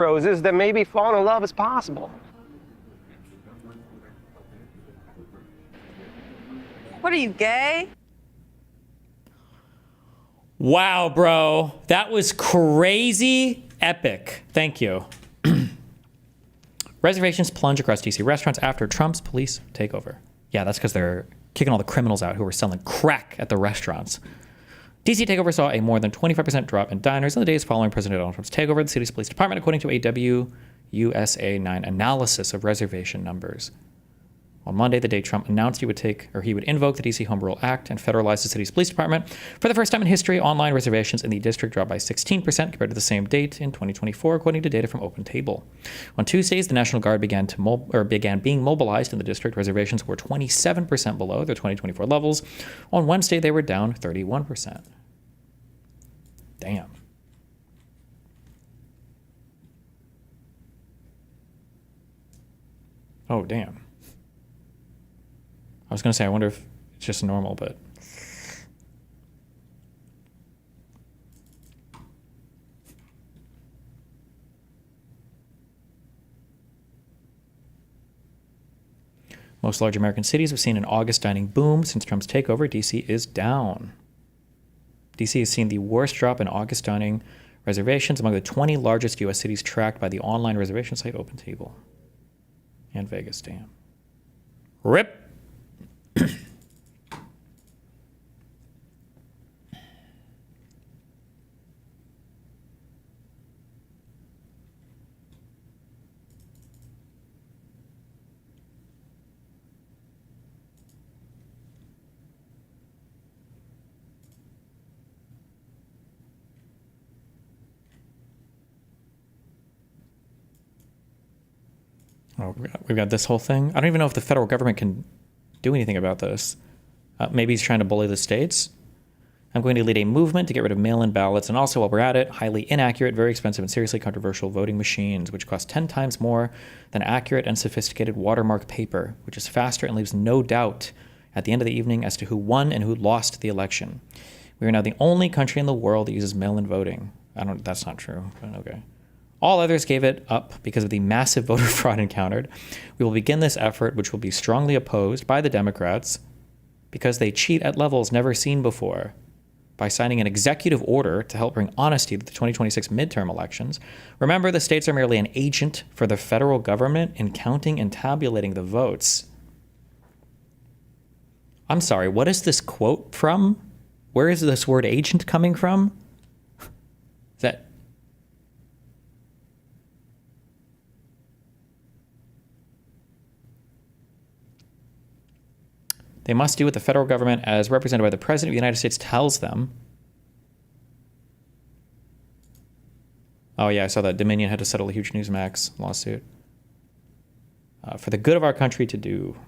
roses, then maybe falling in love is possible. What are you, gay? Wow, bro. That was crazy epic. Thank you. Reservations plunge across DC restaurants after Trump's police takeover. Yeah, that's because they're kicking all the criminals out who were selling crack at the restaurants. DC takeover saw a more than 25% drop in diners in the days following President Donald Trump's takeover of the city's police department, according to a WUSA 9 analysis of reservation numbers. On Monday, the day Trump announced he would invoke the DC Home Rule Act and federalize the city's police department. For the first time in history, online reservations in the district dropped by 16% compared to the same date in 2024, according to data from OpenTable. On Tuesdays, the National Guard began being mobilized in the district. Reservations were 27% below their 2024 levels. On Wednesday, they were down 31%. Damn. Oh, damn. I was going to say, I wonder if it's just normal, but... Most large American cities have seen an August dining boom. Since Trump's takeover, D.C. is down. D.C. has seen the worst drop in August dining reservations among the 20 largest U.S. cities tracked by the online reservation site OpenTable. And Vegas, damn. RIP! Oh, we've got this whole thing. I don't even know if the federal government can do anything about this. Maybe he's trying to bully the states. I'm going to lead a movement to get rid of mail-in ballots, and also, while we're at it, highly inaccurate, very expensive, and seriously controversial voting machines, which cost 10 times more than accurate and sophisticated watermark paper, which is faster and leaves no doubt at the end of the evening as to who won and who lost the election. We are now the only country in the world that uses mail-in voting. That's not true, but okay. All others gave it up because of the massive voter fraud encountered. We will begin this effort, which will be strongly opposed by the Democrats because they cheat at levels never seen before, by signing an executive order to help bring honesty to the 2026 midterm elections. Remember, the states are merely an agent for the federal government in counting and tabulating the votes. I'm sorry, what is this quote from? Where is this word agent coming from? Is that... They must do what the federal government, as represented by the President of the United States, tells them. Oh, yeah, I saw that Dominion had to settle a huge Newsmax lawsuit. For the good of our country to do.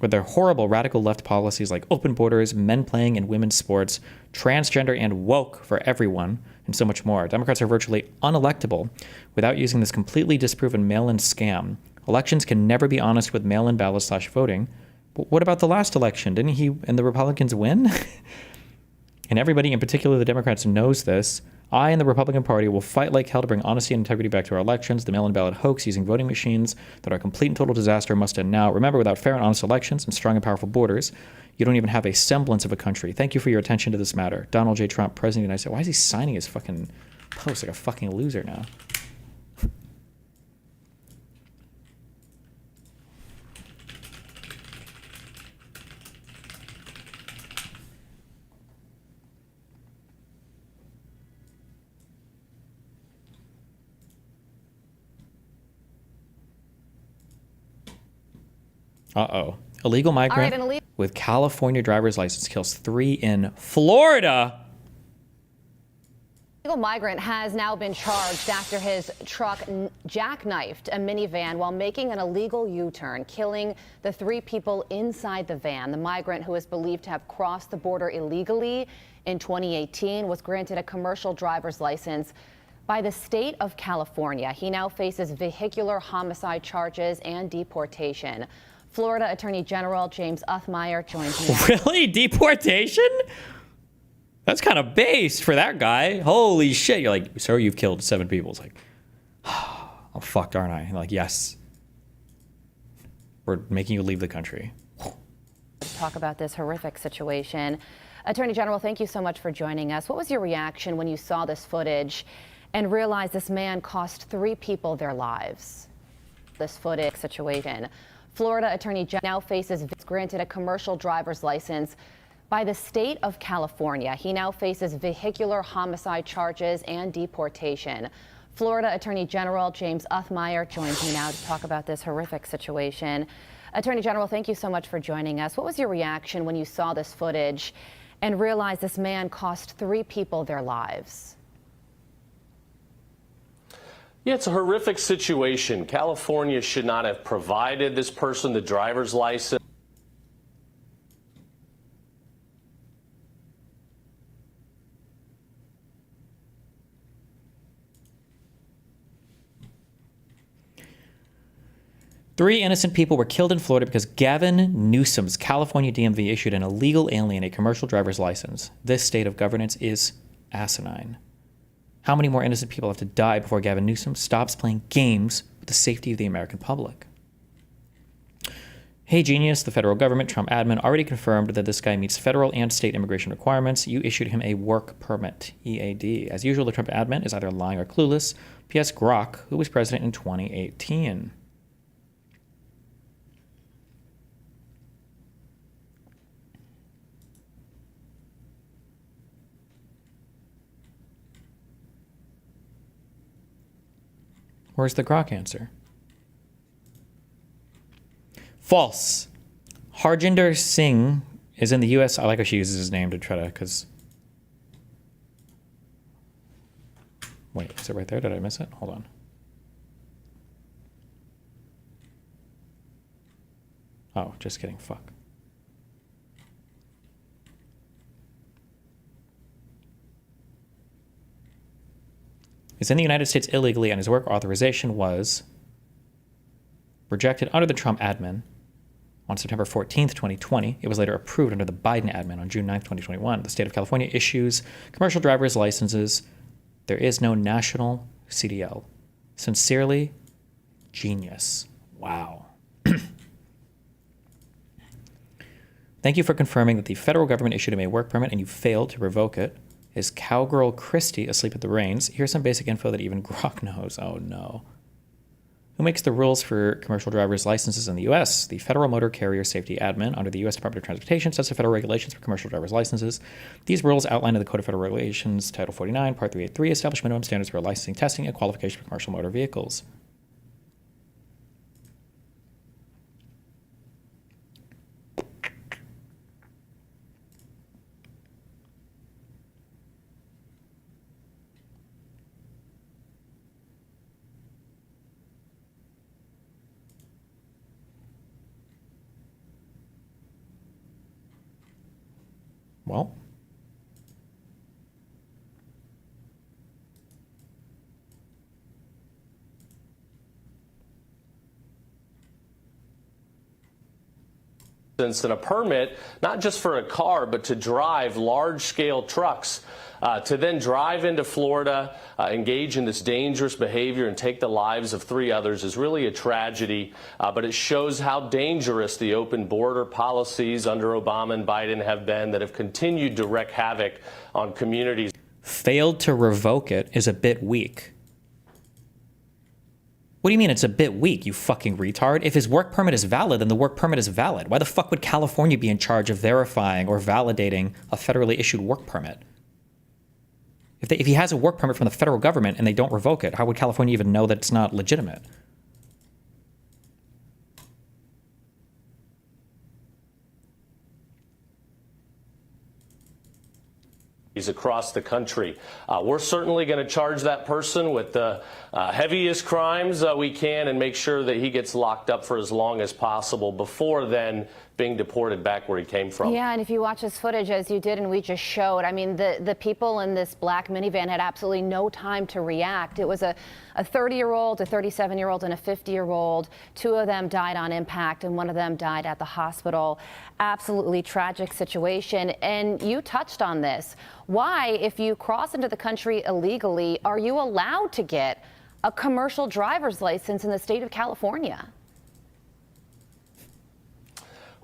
With their horrible radical left policies like open borders, men playing in women's sports, transgender and woke for everyone, and so much more. Democrats are virtually unelectable without using this completely disproven mail-in scam. Elections can never be honest with mail-in ballots/voting. But what about the last election? Didn't he and the Republicans win? And everybody, in particular the Democrats, knows this. I and the Republican Party will fight like hell to bring honesty and integrity back to our elections. The mail-in ballot hoax using voting machines that are a complete and total disaster must end now. Remember, without fair and honest elections and strong and powerful borders, you don't even have a semblance of a country. Thank you for your attention to this matter. Donald J. Trump, President of the United States. Why is he signing his fucking post like a fucking loser now? Uh-oh. Illegal migrant with California driver's license kills 3 in Florida. Illegal migrant has now been charged after his truck jackknifed a minivan while making an illegal U-turn, killing the 3 people inside the van. The migrant, who is believed to have crossed the border illegally in 2018, was granted a commercial driver's license by the state of California. He now faces vehicular homicide charges and deportation. Florida Attorney General James Uthmeier joins me. Really? Deportation? That's kind of based for that guy. Holy shit. You're like, sir, you've killed 7 people. It's like, oh, fucked, aren't I? Like, yes. We're making you leave the country. Talk about this horrific situation. Attorney General, thank you so much for joining us. What was your reaction when you saw this footage and realized this man cost 3 people their lives? This footage situation. Florida Attorney General now faces granted a commercial driver's license by the state of California. He now faces vehicular homicide charges and deportation. Florida Attorney General James Uthmeier joins me now to talk about this horrific situation. Attorney General, thank you so much for joining us. What was your reaction when you saw this footage and realized this man cost 3 people their lives? Yeah, it's a horrific situation. California should not have provided this person the driver's license. Three innocent people were killed in Florida because Gavin Newsom's California DMV issued an illegal alien a commercial driver's license. This state of governance is asinine. How many more innocent people have to die before Gavin Newsom stops playing games with the safety of the American public? Hey Genius, the federal government, Trump admin, already confirmed that this guy meets federal and state immigration requirements. You issued him a work permit, EAD. As usual, the Trump admin is either lying or clueless. P.S. Grok, who was president in 2018. Where's the Grok answer? False. Harjinder Singh is in the U.S. I like how she uses his name to try to, because... Wait, is it right there? Did I miss it? Hold on. Oh, just kidding. Fuck. He's in the United States illegally, and his work authorization was rejected under the Trump admin on September 14th, 2020. It was later approved under the Biden admin on June 9th, 2021. The state of California issues commercial driver's licenses. There is no national CDL. Sincerely, Genius. Wow. Thank you for confirming that the federal government issued him a work permit and you failed to revoke it. Is Cowgirl Christie asleep at the reins? Here's some basic info that even Grok knows. Oh no. Who makes the rules for commercial driver's licenses in the U.S.? The Federal Motor Carrier Safety Admin under the U.S. Department of Transportation sets the federal regulations for commercial driver's licenses. These rules outlined in the Code of Federal Regulations, Title 49, Part 383, establish minimum standards for licensing, testing, and qualification for commercial motor vehicles. Well, And a permit, not just for a car, but to drive large-scale trucks, to then drive into Florida, engage in this dangerous behavior and take the lives of 3 others is really a tragedy, but it shows how dangerous the open border policies under Obama and Biden have been that have continued to wreak havoc on communities. Failed to revoke it is a bit weak. What do you mean it's a bit weak, you fucking retard? If his work permit is valid, then the work permit is valid. Why the fuck would California be in charge of verifying or validating a federally issued work permit? If he has a work permit from the federal government and they don't revoke it, how would California even know that it's not legitimate? Across the country. We're certainly going to charge that person with the heaviest crimes we can and make sure that he gets locked up for as long as possible. Before then, being deported back where he came from. Yeah, and if you watch this footage, as you did and we just showed, I mean, the people in this black minivan had absolutely no time to react. It was a 30-year-old, a 37-year-old, and a 50-year-old. Two of them died on impact, and one of them died at the hospital. Absolutely tragic situation. And you touched on this. Why, if you cross into the country illegally, are you allowed to get a commercial driver's license in the state of California?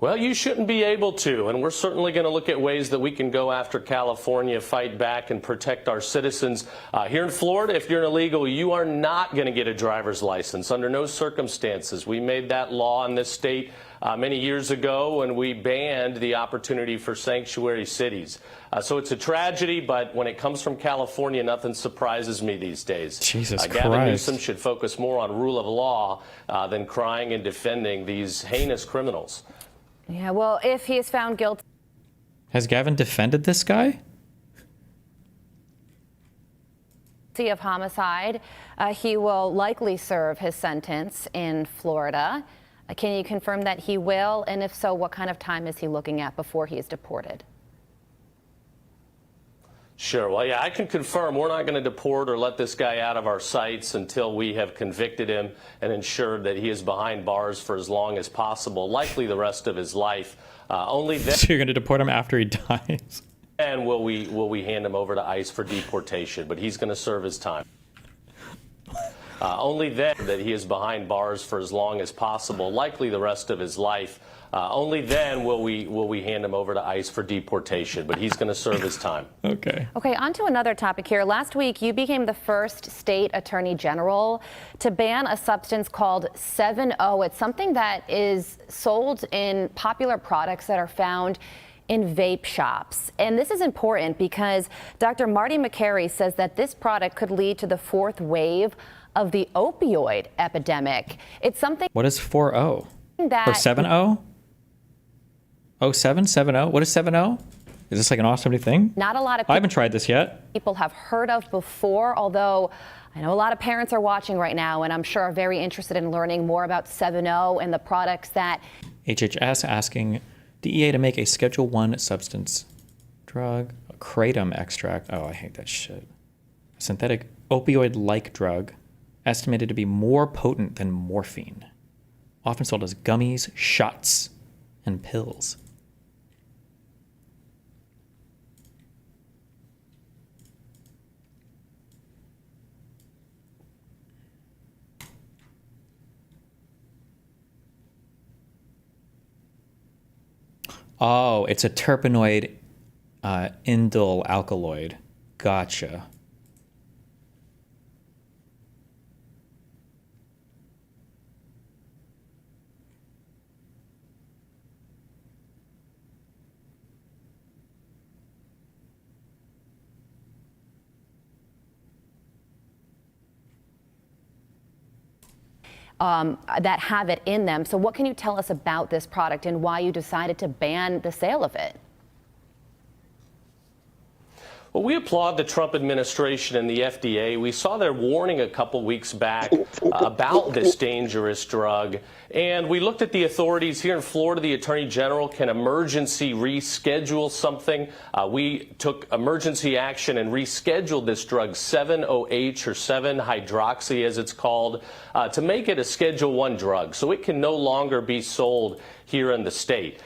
Well, you shouldn't be able to, and we're certainly going to look at ways that we can go after California, fight back, and protect our citizens. Here in Florida, if you're an illegal, you are not going to get a driver's license under no circumstances. We made that law in this state many years ago when we banned the opportunity for sanctuary cities. So it's a tragedy, but when it comes from California, nothing surprises me these days. Jesus Gavin Christ. Newsom should focus more on rule of law than crying and defending these heinous criminals. Yeah, well, if he is found guilty Has Gavin defended this guy? of homicide, he will likely serve his sentence in Florida. Can you confirm that he will? And if so, what kind of time is he looking at before he is deported? Sure. Well, yeah, I can confirm we're not going to deport or let this guy out of our sights until we have convicted him and ensured that he is behind bars for as long as possible, likely the rest of his life. Only then So you're going to deport him after he dies? will we hand him over to ICE for deportation, but he's going to serve his time. Only then that he is behind bars for as long as possible, likely the rest of his life. Only then will we hand him over to ICE for deportation, but he's going to serve his time. Okay. Okay, on to another topic here. Last week, you became the first state attorney general to ban a substance called 7-0. It's something that is sold in popular products that are found in vape shops. And this is important because Dr. Marty McCary says that this product could lead to the fourth wave of the opioid epidemic. It's something What is 4-0? that Or 7-0? 07? 7-0? What is 7-0? Is this like an awesome new thing? not a lot of I haven't tried this yet. people have heard of before, although I know a lot of parents are watching right now and I'm sure are very interested in learning more about 7-0 and the products that HHS asking DEA to make a Schedule 1 substance drug, a kratom extract. Oh, I hate that shit. A synthetic opioid-like drug estimated to be more potent than morphine, often sold as gummies, shots, and pills. Oh, it's a terpenoid indole alkaloid. Gotcha. that have it in them. So what can you tell us about this product and why you decided to ban the sale of it? Well, we applaud the Trump administration and the FDA. We saw their warning a couple weeks back about this dangerous drug. And we looked at the authorities here in Florida. The Attorney General can emergency reschedule something. We took emergency action and rescheduled this drug 7-OH or 7-hydroxy as it's called to make it a Schedule 1 drug. So it can no longer be sold here in the state.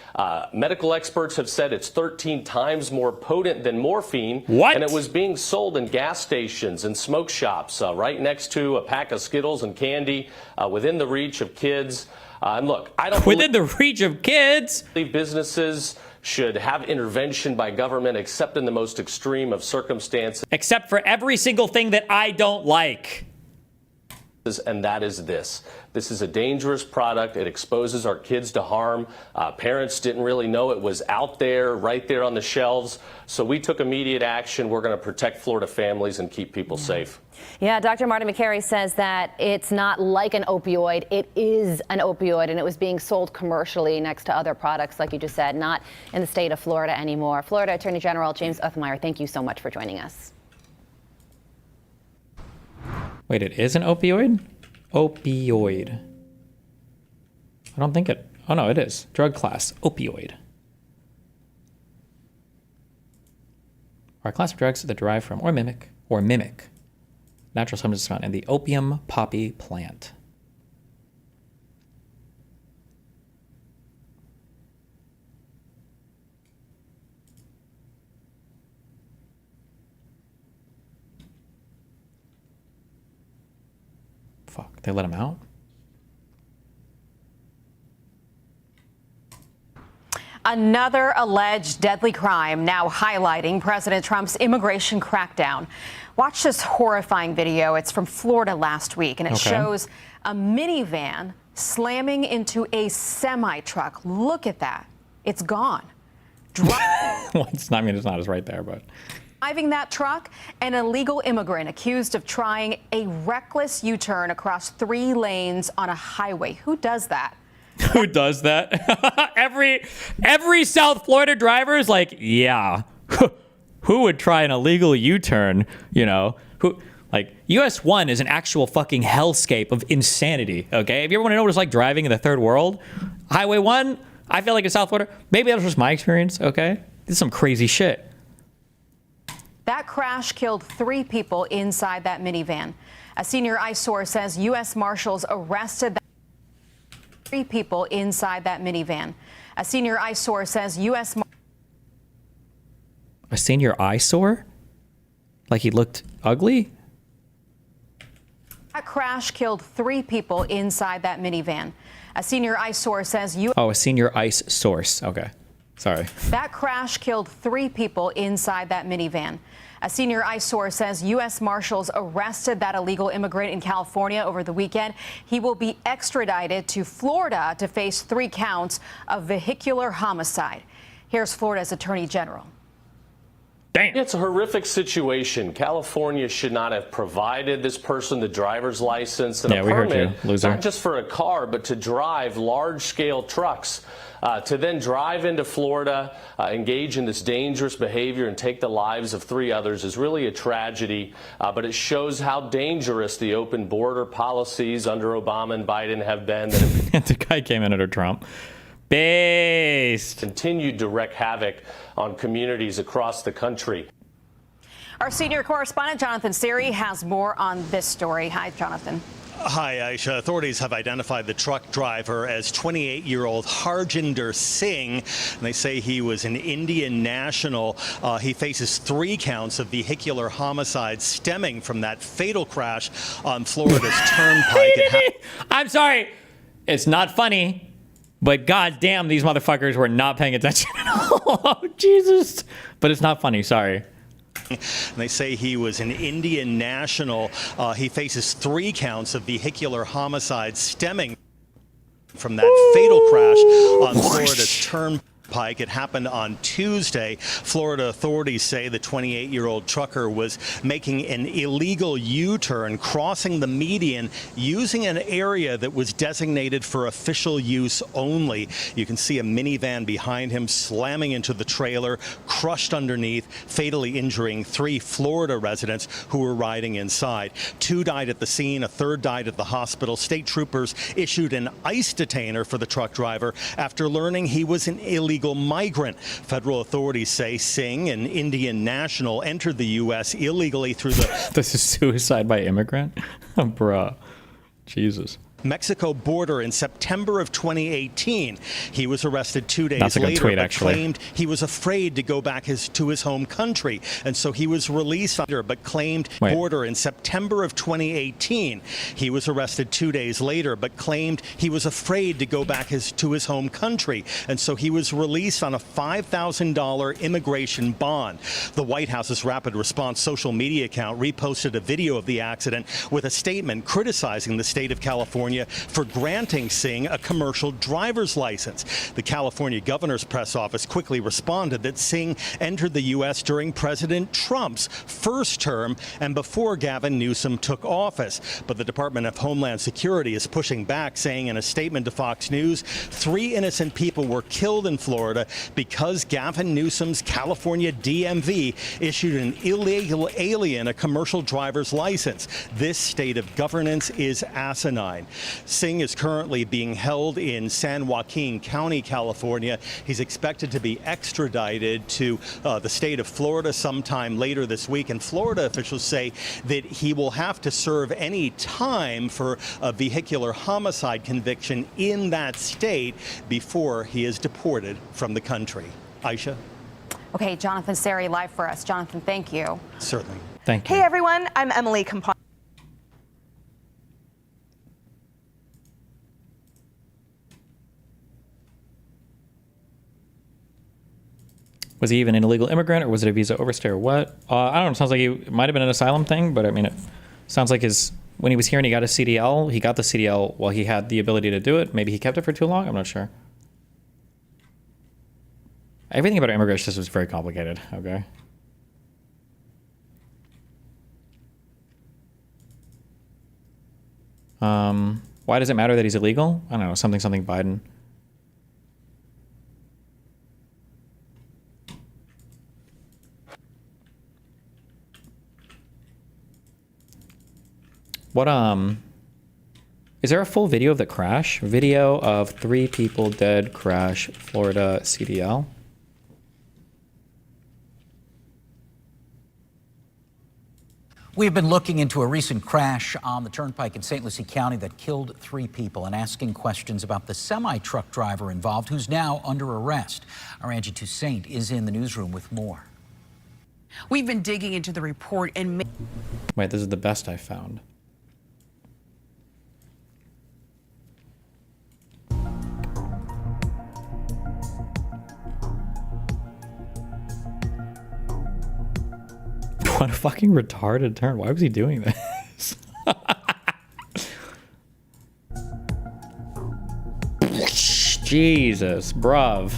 Medical experts have said it's 13 times more potent than morphine. What? And it was being sold in gas stations and smoke shops right next to a pack of Skittles and candy within the reach of kids. And look, I don't Within the reach of kids. believe businesses should have intervention by government except in the most extreme of circumstances. Except for every single thing that I don't like. And that is this. This is a dangerous product. It exposes our kids to harm. Parents didn't really know it was out there, right there on the shelves. So we took immediate action. We're going to protect Florida families and keep people safe. Yeah, Dr. Marty McCary says that it's not like an opioid. It is an opioid, and it was being sold commercially next to other products, like you just said, not in the state of Florida anymore. Florida Attorney General James Othmeyer, thank you so much for joining us. Wait, it is an opioid? Opioid. I don't think it Oh, no, it is. Drug class, opioid. Are a class of drugs that derive from or mimic natural substances found in the opium poppy plant. Fuck, they let him out? Another alleged deadly crime now highlighting President Trump's immigration crackdown. Watch this horrifying video. It's from Florida last week, and it shows a minivan slamming into a semi-truck. Look at that. It's gone. Well, it's not as right there, but... Driving that truck, an illegal immigrant accused of trying a reckless U-turn across 3 lanes on a highway. Who does that? Who does that? every South Florida driver is like, yeah. Who would try an illegal U-turn? You know, US 1 is an actual fucking hellscape of insanity. Okay, if you ever want to know what it's like driving in the third world, Highway 1, I feel like in South Florida, maybe that was just my experience. Okay, this is some crazy shit. That crash killed 3 people inside that minivan. A senior ICE source says U.S. Marshals arrested 3 people inside that minivan. A senior ICE source says U.S. A senior eyesore? Like he looked ugly? That crash killed 3 people inside that minivan. A senior ICE source says Oh, a senior ICE source. Okay. Sorry. That crash killed 3 people inside that minivan. A senior ICE source says U.S. Marshals arrested that illegal immigrant in California over the weekend. He will be extradited to Florida to face 3 counts of vehicular homicide. Here's Florida's Attorney General. Damn. It's a horrific situation. California should not have provided this person the driver's license and a permit, not just for a car, but to drive large-scale trucks. To then drive into Florida, engage in this dangerous behavior and take the lives of 3 others is really a tragedy, but it shows how dangerous the open border policies under Obama and Biden have been. The guy came in under Trump. Based. Continued to wreak havoc on communities across the country. Our senior correspondent, Jonathan Siri, has more on this story. Hi, Jonathan. Hi, Aisha. Authorities have identified the truck driver as 28-year-old Harjinder Singh, and they say he was an Indian national. He faces 3 counts of vehicular homicide stemming from that fatal crash on Florida's Turnpike. I'm sorry. It's not funny, but goddamn, these motherfuckers were not paying attention at all. Oh, Jesus. But it's not funny. Sorry. And they say he was an Indian national. He faces 3 counts of vehicular homicide stemming from that fatal crash on Florida's Turnpike. It happened on Tuesday. Florida authorities say the 28-year-old trucker was making an illegal U-turn, crossing the median using an area that was designated for official use only. You can see a minivan behind him slamming into the trailer, crushed underneath, fatally injuring 3 Florida residents who were riding inside. 2 died at the scene, a 3rd died at the hospital. State troopers issued an ICE detainer for the truck driver after learning he was an illegal migrant. Federal authorities say Singh, an Indian national, entered the U.S. illegally through the... This is suicide by immigrant? Bruh. Jesus. Mexico border in September of 2018. He was arrested 2 days later, but claimed he was afraid to go back to his home country, and so he was released but claimed border in September of 2018. He was arrested 2 days later, but claimed he was afraid to go back to his home country, and so he was released on a $5,000 immigration bond. The White House's rapid response social media account reposted a video of the accident with a statement criticizing the state of California for granting Singh a commercial driver's license. The California governor's press office quickly responded that Singh entered the U.S. during President Trump's first term and before Gavin Newsom took office. But the Department of Homeland Security is pushing back, saying in a statement to Fox News, 3 innocent people were killed in Florida because Gavin Newsom's California DMV issued an illegal alien a commercial driver's license. This state of governance is asinine. Singh is currently being held in San Joaquin County, California. He's expected to be extradited to the state of Florida sometime later this week. And Florida officials say that he will have to serve any time for a vehicular homicide conviction in that state before he is deported from the country. Aisha? Okay, Jonathan Seri live for us. Jonathan, thank you. Certainly. Thank you. Hey everyone, I'm Emily Compon. Was he even an illegal immigrant, or was it a visa overstay, or what? I don't know. It sounds like it might have been an asylum thing, but I mean, it sounds like when he was here and he got a CDL, he got the CDL while he had the ability to do it. Maybe he kept it for too long. I'm not sure. Everything about immigration system is very complicated. Okay. Why does it matter that he's illegal? I don't know. Something Biden. What, is there a full video of the crash? Video of 3 people dead crash, Florida CDL. We've been looking into a recent crash on the turnpike in St. Lucie County that killed 3 people and asking questions about the semi-truck driver involved, who's now under arrest. Our Angie Toussaint is in the newsroom with more. We've been digging into the report and... Wait, this is the best I found. What a fucking retarded turn. Why was he doing this? Jesus, bruv.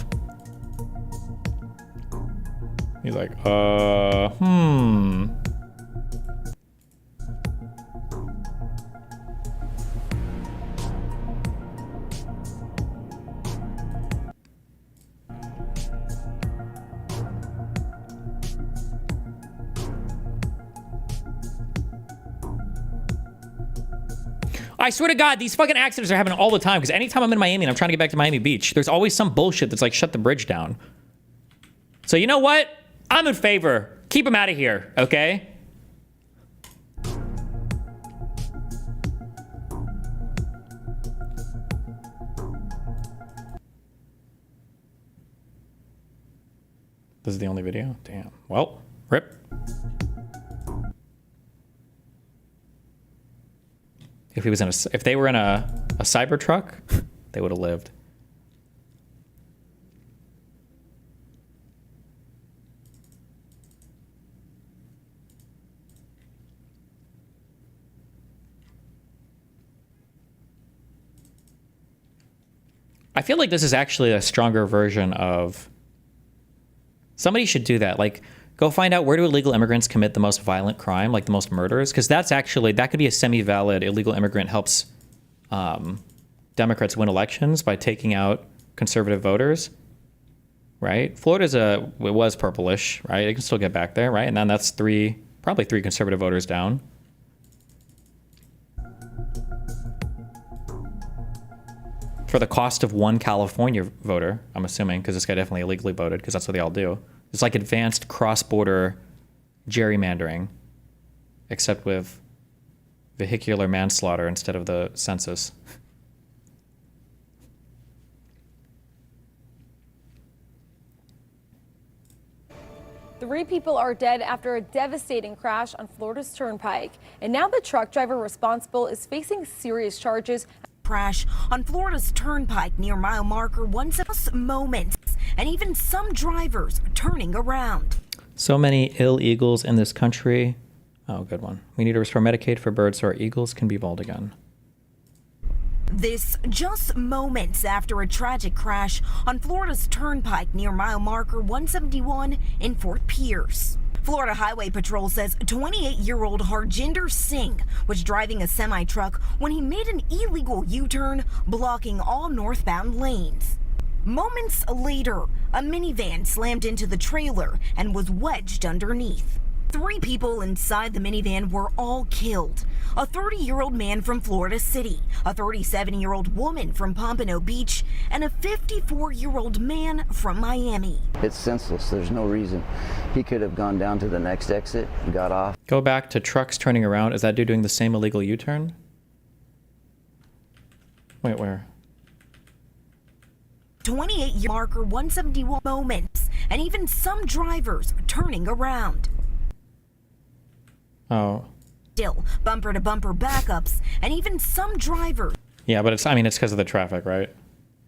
He's like, I swear to God, these fucking accidents are happening all the time, because anytime I'm in Miami and I'm trying to get back to Miami Beach, there's always some bullshit that's like, shut the bridge down. So you know what? I'm in favor. Keep him out of here, okay? This is the only video? Damn. Well, rip. If they were in a cyber truck, they would have lived. I feel like this is actually a stronger version of... Somebody should do that. Like, go find out where do illegal immigrants commit the most violent crime, like the most murders, because that could be a semi-valid illegal immigrant helps Democrats win elections by taking out conservative voters, right? Florida's it was purplish, right? It can still get back there, right? And then that's probably three conservative voters down. For the cost of one California voter, I'm assuming, because this guy definitely illegally voted, because that's what they all do. It's like advanced cross-border gerrymandering, except with vehicular manslaughter instead of the census. Three people are dead after a devastating crash on Florida's Turnpike. And now the truck driver responsible is facing serious charges. Crash on Florida's Turnpike near mile marker 17 moments, and even some drivers turning around. So many ill eagles in this country. Oh, good one. We need to restore Medicaid for birds so our eagles can be bald again. This just moments after a tragic crash on Florida's Turnpike near mile marker 171 in Fort Pierce. Florida Highway Patrol says 28-year-old Harjinder Singh was driving a semi-truck when he made an illegal U-turn, blocking all northbound lanes. Moments later, a minivan slammed into the trailer and was wedged underneath. 3 people inside the minivan were all killed. A 30-year-old man from Florida City, a 37-year-old woman from Pompano Beach, and a 54-year-old man from Miami. It's senseless. There's no reason. He could have gone down to the next exit and got off. Go back to trucks turning around. Is that dude doing the same illegal U-turn? Wait, where? 28-year marker 171 moments, and even some drivers turning around. Oh. Still, bumper-to-bumper backups, and even some drivers. Yeah, but it's because of the traffic, right?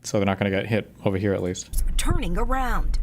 So they're not going to get hit over here at least. Turning around.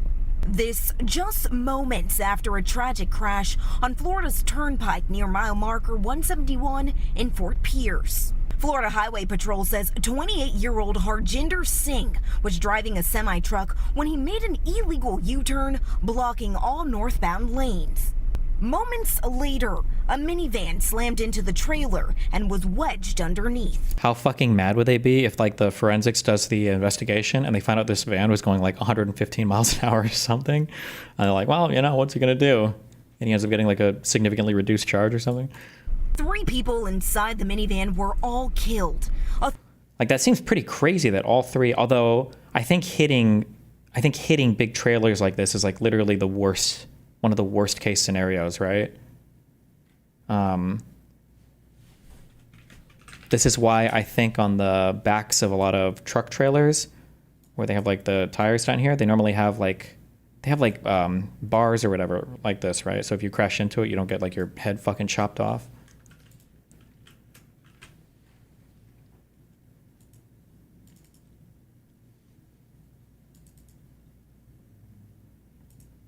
This just moments after a tragic crash on Florida's Turnpike near mile marker 171 in Fort Pierce. Florida Highway Patrol says 28-year-old Harjinder Singh was driving a semi-truck when he made an illegal U-turn, blocking all northbound lanes. Moments later, a minivan slammed into the trailer and was wedged underneath. How fucking mad would they be if like the forensics does the investigation and they find out this van was going like 115 miles an hour or something? And they're like, well, you know, what's he gonna do? And he ends up getting like a significantly reduced charge or something. 3 people inside the minivan were all killed. Like that seems pretty crazy that all 3, although I think hitting big trailers like this is like literally the worst, one of the worst case scenarios, right? This is why I think on the backs of a lot of truck trailers where they have like the tires down here, they normally have like, bars or whatever like this, right? So if you crash into it, you don't get like your head fucking chopped off.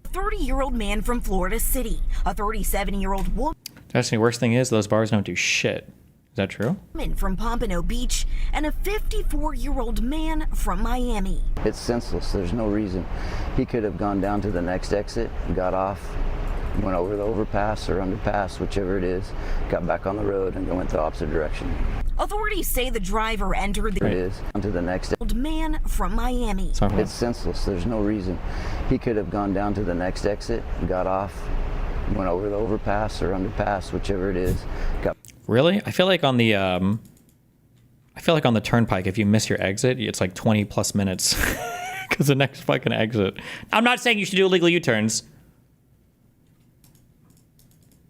A 30-year-old man from Florida City, a 37-year-old woman. That's the worst thing is those bars don't do shit. Is that true? From Pompano Beach, and a 54-year-old man from Miami. It's senseless. There's no reason. He could have gone down to the next exit and got off, went over the overpass or underpass, whichever it is, got back on the road and went the opposite direction. Authorities say the driver entered the... It is. Onto the next man from Miami. It's senseless. There's no reason. He could have gone down to the next exit and got off, went over the overpass or underpass, whichever it is, got... Really? I feel like on the turnpike, if you miss your exit, it's like 20 plus minutes because the next fucking exit. I'm not saying you should do illegal U-turns,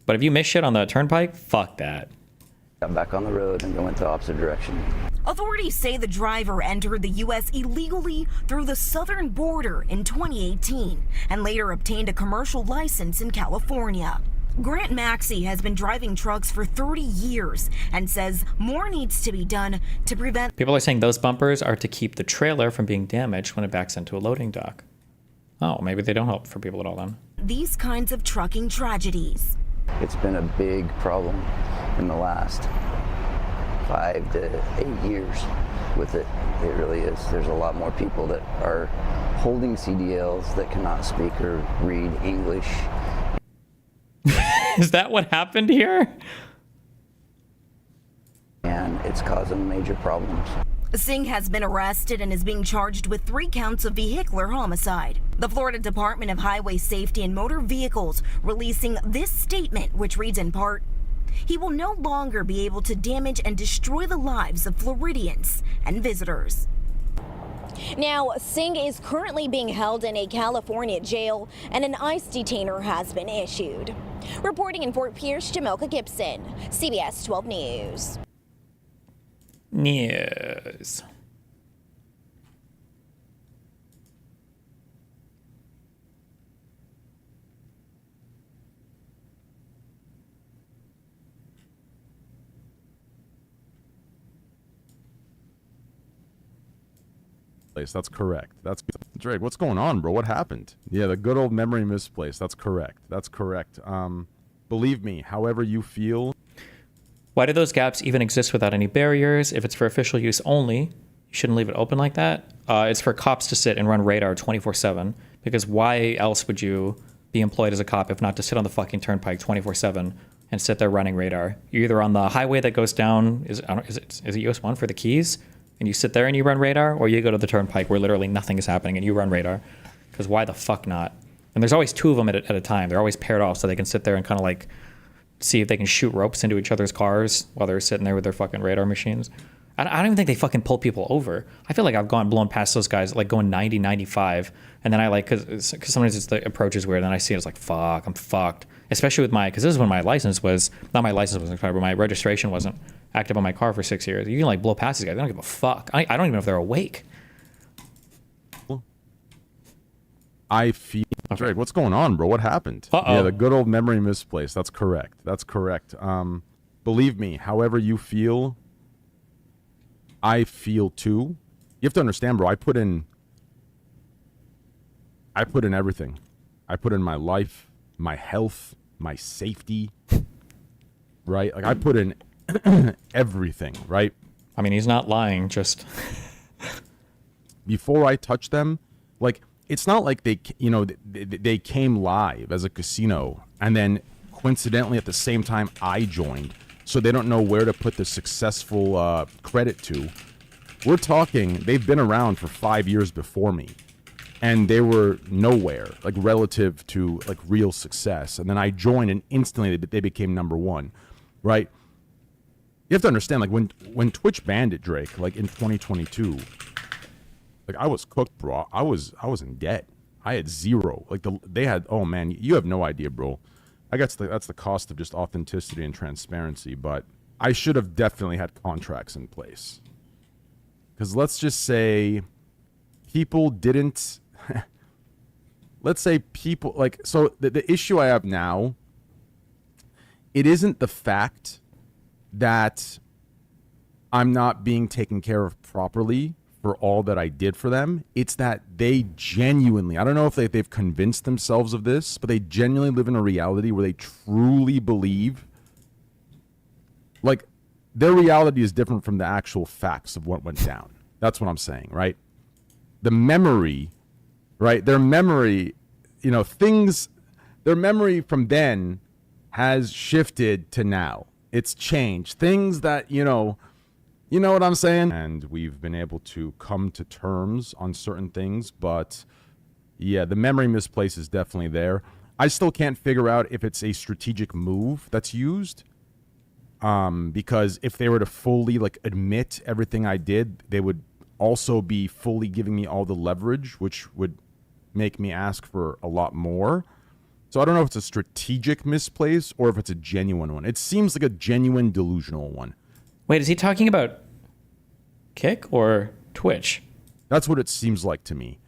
but if you miss shit on the turnpike, fuck that. Got back on the road and went the opposite direction. Authorities say the driver entered the U.S. illegally through the southern border in 2018 and later obtained a commercial license in California. Grant Maxey has been driving trucks for 30 years and says more needs to be done to prevent... People are saying those bumpers are to keep the trailer from being damaged when it backs into a loading dock. Oh, maybe they don't help for people at all then. These kinds of trucking tragedies. It's been a big problem in the last 5 to 8 years with it. It really is. There's a lot more people that are holding CDLs that cannot speak or read English. Is that what happened here? And it's causing major problems. Singh has been arrested and is being charged with 3 counts of vehicular homicide. The Florida Department of Highway Safety and Motor Vehicles releasing this statement, which reads in part, "He will no longer be able to damage and destroy the lives of Floridians and visitors." Now, Singh is currently being held in a California jail, and an ICE detainer has been issued. Reporting in Fort Pierce, Jamelka Gibson, CBS 12 News. News. That's correct. That's Drake. What's going on, bro? What happened? Yeah, the good old memory misplaced. That's correct. That's correct. Believe me, however you feel. Why do those gaps even exist without any barriers? If it's for official use only, you shouldn't leave it open like that. It's for cops to sit and run radar 24/7. Because why else would you be employed as a cop if not to sit on the fucking turnpike 24/7 and sit there running radar? You're either on the highway that goes down, is it US 1 for the Keys? And you sit there and you run radar, or you go to the turnpike where literally nothing is happening and you run radar. Because why the fuck not? And there's always two of them at a time. They're always paired off so they can sit there and kind of like see if they can shoot ropes into each other's cars while they're sitting there with their fucking radar machines. I don't even think they fucking pull people over. I feel like I've blown past those guys, like going 90, 95. And then I like, because sometimes it's the approach is weird. And then I see it, it's like, fuck, I'm fucked. Especially with because this is when my license was, not my license wasn't expired, but my registration wasn't active on my car for 6 years. You can like blow past these guys. They don't give a fuck. I don't even know if they're awake. I feel. Drake, what's going on, bro? What happened? Yeah, the good old memory misplaced. That's correct. That's correct. Believe me, however you feel, I feel too. You have to understand, bro. I put in everything. I put in my life, my health, my safety. Right? Like I put in everything, right? I mean, he's not lying, just before I touch them, like it's not like they came live as a casino and then coincidentally at the same time I joined, so they don't know where to put the successful credit to. We're talking, they've been around for 5 years before me, and they were nowhere, like relative to like real success. And then I joined, and instantly they became number one, right? You have to understand, like when Twitch banned it, Drake, like in 2022. Like I was cooked, bro. I was in debt. I had zero. Like they had. Oh man, you have no idea, bro. I guess that's the cost of just authenticity and transparency. But I should have definitely had contracts in place. Because let's just say people didn't. Let's say people like so. The issue I have now. It isn't the fact that I'm not being taken care of properly for all that I did for them. It's that they genuinely, I don't know if they've convinced themselves of this, but they genuinely live in a reality where they truly believe, like, their reality is different from the actual facts of what went down. That's what I'm saying, right? The memory, right? Their memory, their memory from then has shifted to now. It's changed. Things that, you know what I'm saying? And we've been able to come to terms on certain things, but yeah, the memory misplace is definitely there. I still can't figure out if it's a strategic move that's used. Because if they were to fully like admit everything I did, they would also be fully giving me all the leverage, which would make me ask for a lot more. So I don't know if it's a strategic misplace or if it's a genuine one. It seems like a genuine delusional one. Wait, is he talking about Kick or Twitch? That's what it seems like to me.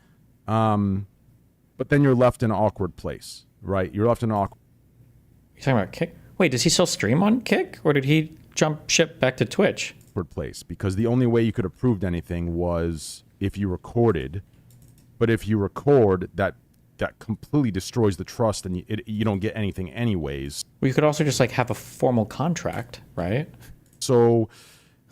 But then you're left in an awkward place, right? You're left in an awkward... You're talking about Kick? Wait, does he still stream on Kick? Or did he jump ship back to Twitch? Place, because the only way you could have proved anything was if you recorded. But if you record, that completely destroys the trust, and you don't get anything anyways. Well, you could also just like have a formal contract, right? So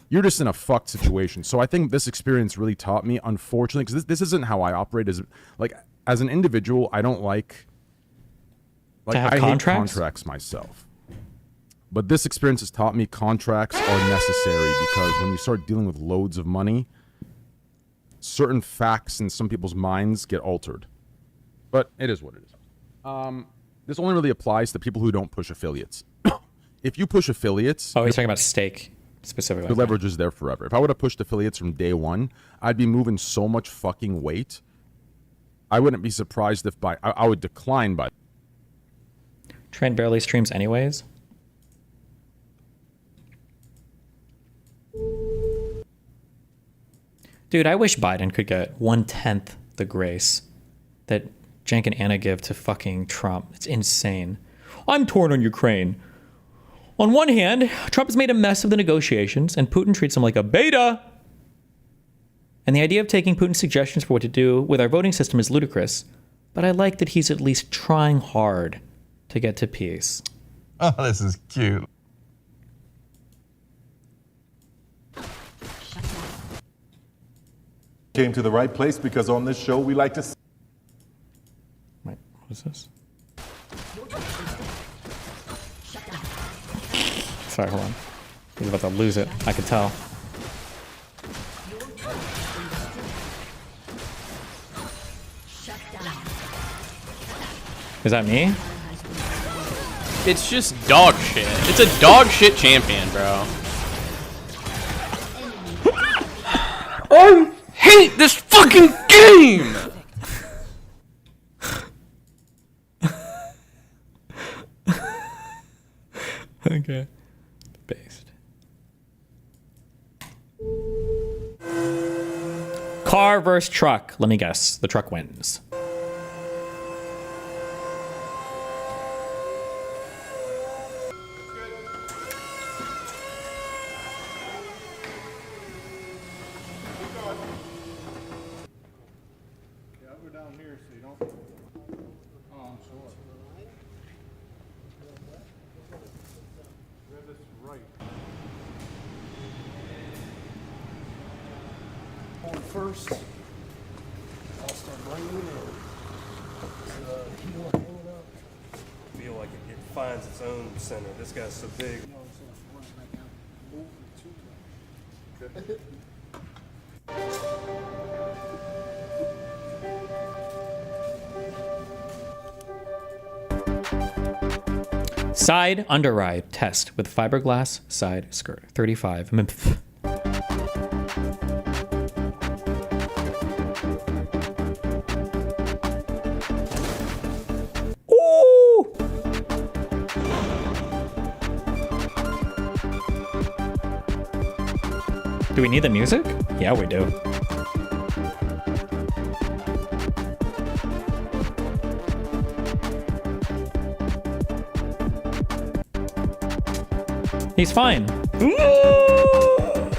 you're just in a fucked situation. So I think this experience really taught me, unfortunately, because this isn't how I operate as an individual. I don't like to have I contracts? hate contracts myself. But this experience has taught me contracts are necessary, because when you start dealing with loads of money, certain facts in some people's minds get altered. But it is what it is. This only really applies to people who don't push affiliates. If you push affiliates... Oh, he's talking about stake specifically. The leverage is there forever. If I would have pushed affiliates from day one, I'd be moving so much fucking weight. I wouldn't be surprised if I would decline by... Trent barely streams anyways. Dude, I wish Biden could get 1/10 the grace that Cenk and Anna give to fucking Trump. It's insane. I'm torn on Ukraine. On one hand, Trump has made a mess of the negotiations, and Putin treats him like a beta. And the idea of taking Putin's suggestions for what to do with our voting system is ludicrous. But I like that he's at least trying hard to get to peace. Oh, this is cute. Came to the right place, because on this show we like to... Wait, what is this? Sorry, hold on. He's about to lose it. I could tell. Is that me? It's just dog shit. It's a dog shit champion, bro. I hate this fucking game! Okay. Based. Car versus truck. Let me guess. The truck wins. First, I'll start bringing it in. Heel hanging up. Feel like it finds its own center. This guy's so big. Side underride test with fiberglass side skirt. 35. Do we need the music? Yeah, we do. He's fine.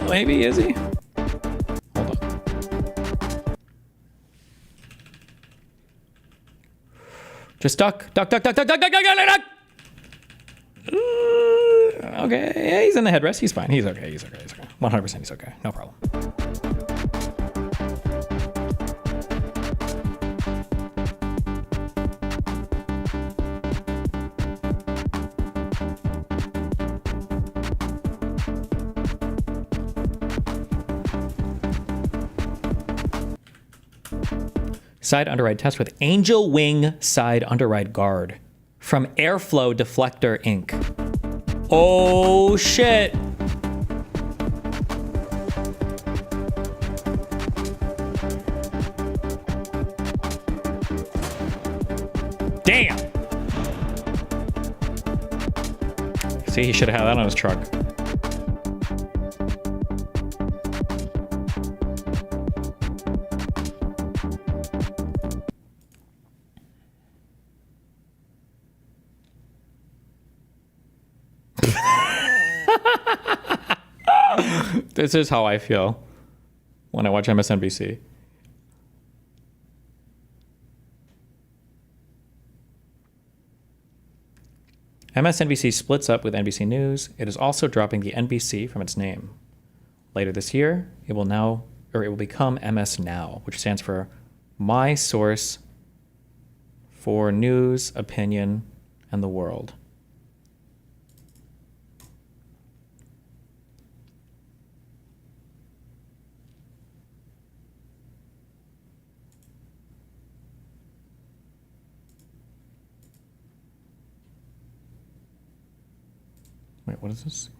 Maybe, is he? Hold on. Just duck. Duck, duck, duck, duck, duck, duck, duck, duck, duck! Okay, yeah, he's in the headrest. He's fine. He's okay. He's okay. He's okay. 100% he's okay. No problem. Side underride test with Angel Wing side underride guard from Airflow Deflector Inc. Oh shit. Damn. See, he should have had that on his truck. This is how I feel when I watch MSNBC. MSNBC splits up with NBC News. It is also dropping the NBC from its name. Later this year, it will become MS Now, which stands for My Source for News, Opinion, and the World. Wait, what is this?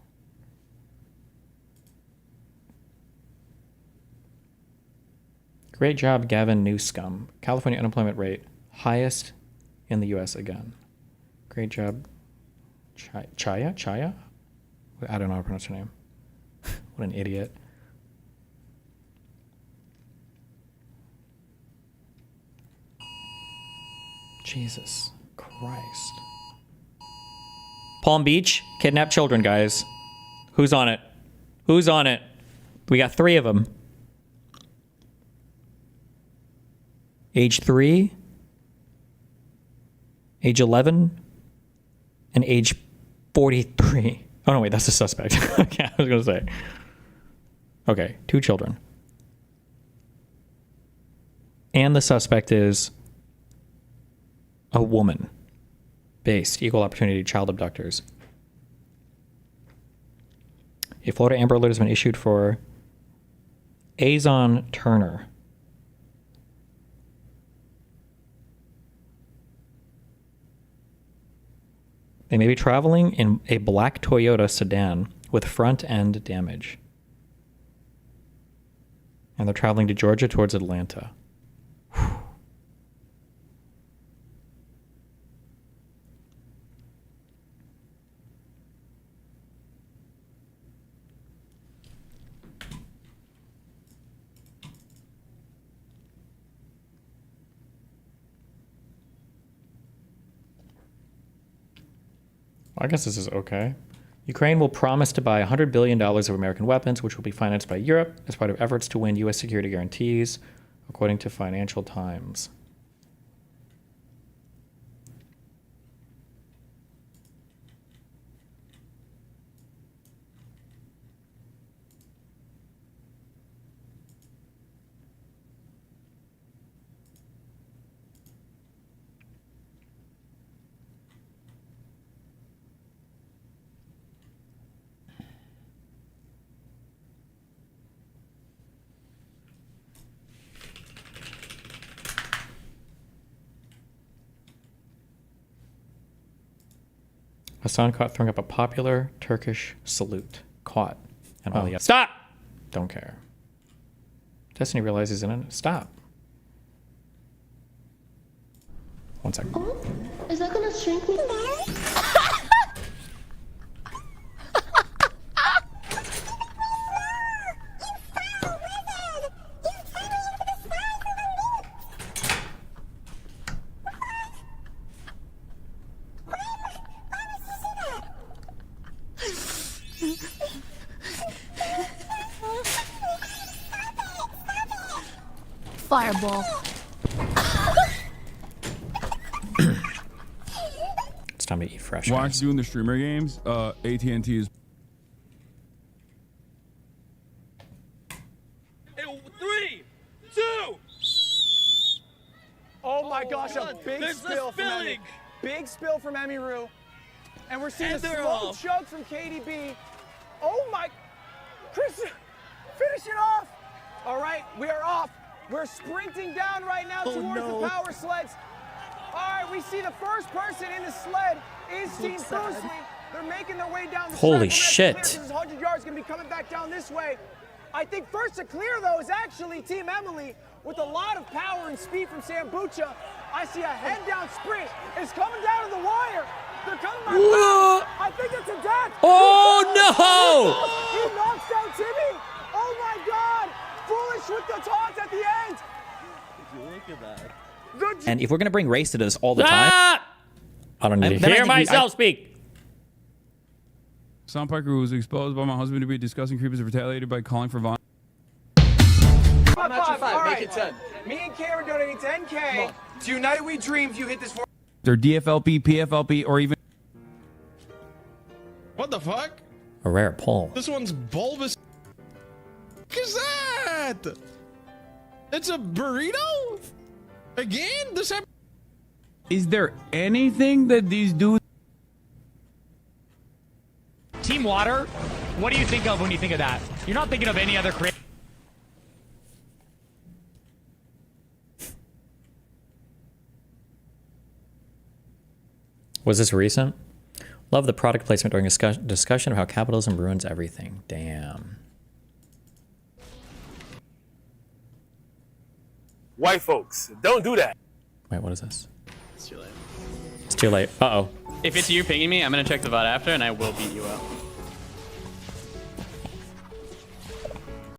Great job, Gavin Newscomb. California unemployment rate highest in the U.S. again. Great job, Chaya? Chaya? I don't know how to pronounce her name. What an idiot. Jesus Christ. Palm Beach, kidnap children, guys. Who's on it? Who's on it? We got 3 of them. Age 3, age 11, and age 43. Oh, no, wait, that's a suspect. Okay, I was going to say. Okay, 2 children. And the suspect is a woman. Based, equal opportunity child abductors. A Florida Amber Alert has been issued for Azon Turner. They may be traveling in a black Toyota sedan with front end damage. And they're traveling to Georgia towards Atlanta. Whew. I guess this is okay. Ukraine will promise to buy $100 billion of American weapons, which will be financed by Europe as part of efforts to win U.S. security guarantees, according to Financial Times. Hasan caught throwing up a popular Turkish salute. Caught. And all the stop! Don't care. Destiny realizes in it. Stop. 1 second. Oh, is that gonna shrink me? Fireball. It's time to eat fresh. Why aren't you doing the streamer games? AT&T is. 3, 2. Oh my gosh, a big spill from Emmy. Big spill from Emmy Rue. And we're seeing a slow chug from KDB. Oh my, Chris, finish it off. All right, we are off. We're sprinting down right now towards the power sleds. All right, we see the first person in the sled is Team Brucely. They're making their way down the Holy sled. shit. This is 100 yards, gonna be coming back down this way. I think first to clear, though, is actually Team Emily with a lot of power and speed from Sambucha. I see a head-down sprint. It's coming down to the wire. They're coming back. I think it's a death. Oh, no! He knocks down Timmy. Oh, my God. Foolish with the taunts at the end. Did you look at that? And if we're going to bring race to this all the time, I don't need to hear myself speak. Sam Parker was exposed by my husband to be a disgusting creep as retaliated by calling for violence. All right. Make it 10. Me and Cameron donating 10K to United We Dream if you hit this for. They're DFLP, PFLP, or even. What the fuck? A rare pull. This one's bulbous. What is that? It's a burrito? Again? This happened. Is there anything that these dudes. Team Water, what do you think of when you think of that? You're not thinking of any other creative. Was this recent? Love the product placement during a discussion of how capitalism ruins everything. Damn. White folks, don't do that. Wait, what is this? It's too late. It's too late. Uh-oh. If it's you pinging me, I'm gonna check the VOD after and I will beat you up.